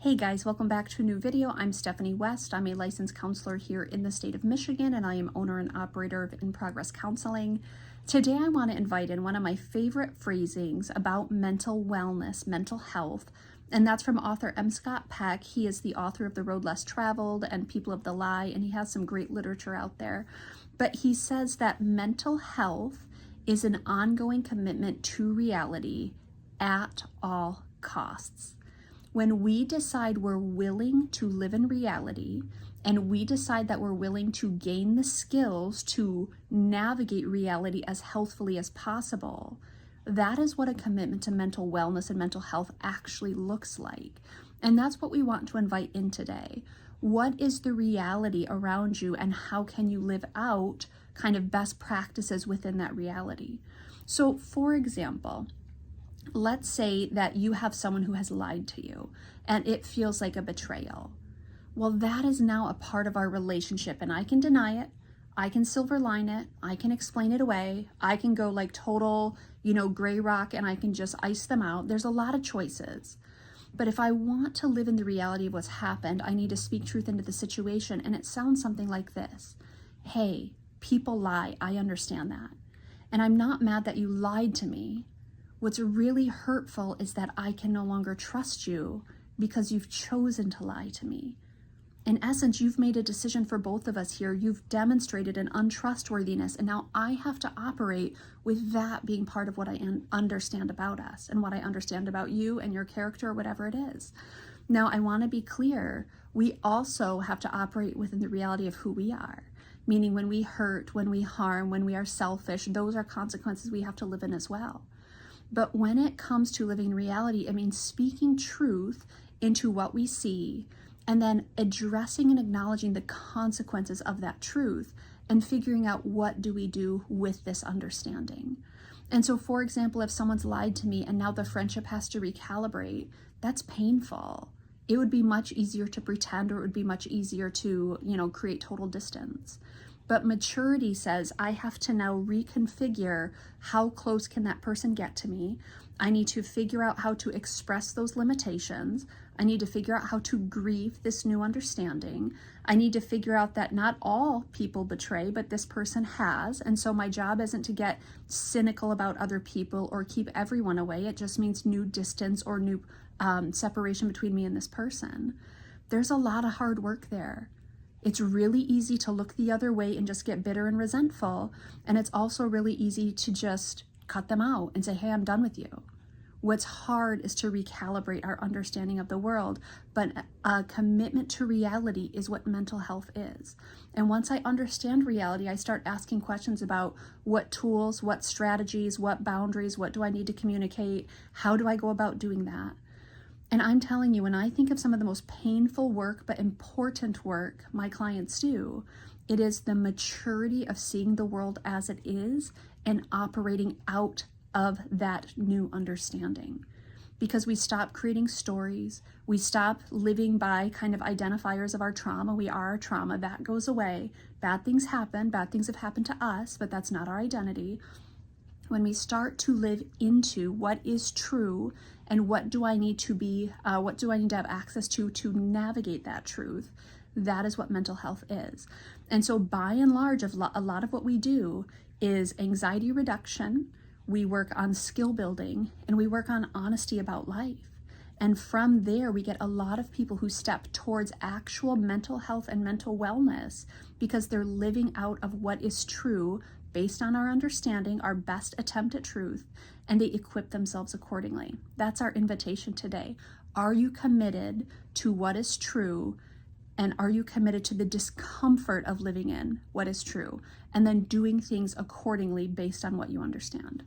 Hey guys, welcome back to a new video. I'm Stephanie West. I'm a licensed counselor here in the state of Michigan, and I am owner and operator of In Progress Counseling. Today I want to invite in one of my favorite phrasings about mental wellness, mental health, and that's from author M. Scott Peck. He is the author of The Road Less Traveled and People of the Lie, and he has some great literature out there. But he says that mental health is an ongoing commitment to reality at all costs. When we decide we're willing to live in reality and we decide that we're willing to gain the skills to navigate reality as healthfully as possible, that is what a commitment to mental wellness and mental health actually looks like. And that's what we want to invite in today. What is the reality around you, and how can you live out kind of best practices within that reality? So, for example, let's say that you have someone who has lied to you and it feels like a betrayal. Well, that is now a part of our relationship, and I can deny it. I can silver line it. I can explain it away. I can go like total, gray rock, and I can just ice them out. There's a lot of choices. But if I want to live in the reality of what's happened, I need to speak truth into the situation. And it sounds something like this. Hey, people lie. I understand that. And I'm not mad that you lied to me. What's really hurtful is that I can no longer trust you because you've chosen to lie to me. In essence, you've made a decision for both of us here. You've demonstrated an untrustworthiness, and now I have to operate with that being part of what I understand about us and what I understand about you and your character or whatever it is. Now, I want to be clear. We also have to operate within the reality of who we are. Meaning when we hurt, when we harm, when we are selfish, those are consequences we have to live in as well. But when it comes to living in reality, it means speaking truth into what we see and then addressing and acknowledging the consequences of that truth and figuring out what do we do with this understanding. And so, for example, if someone's lied to me and now the friendship has to recalibrate, that's painful. It would be much easier to pretend, or it would be much easier to, create total distance. But maturity says I have to now reconfigure how close can that person get to me. I need to figure out how to express those limitations. I need to figure out how to grieve this new understanding. I need to figure out that not all people betray, but this person has. And so my job isn't to get cynical about other people or keep everyone away. It just means new distance or new separation between me and this person. There's a lot of hard work there. It's really easy to look the other way and just get bitter and resentful. And it's also really easy to just cut them out and say, hey, I'm done with you. What's hard is to recalibrate our understanding of the world. But a commitment to reality is what mental health is. And once I understand reality, I start asking questions about what tools, what strategies, what boundaries, what do I need to communicate? How do I go about doing that? And I'm telling you, when I think of some of the most painful work but important work my clients do, it is the maturity of seeing the world as it is and operating out of that new understanding. Because we stop creating stories, we stop living by kind of identifiers of our trauma. We are our trauma. That goes away. Bad things happen. Bad things have happened to us, but that's not our identity. When we start to live into what is true and what do I need to be, what do I need to have access to navigate that truth, that is what mental health is. And so by and large, a lot of what we do is anxiety reduction, we work on skill building, and we work on honesty about life. And from there, we get a lot of people who step towards actual mental health and mental wellness because they're living out of what is true based on our understanding, our best attempt at truth, and they equip themselves accordingly. That's our invitation today. Are you committed to what is true, and are you committed to the discomfort of living in what is true, and then doing things accordingly based on what you understand?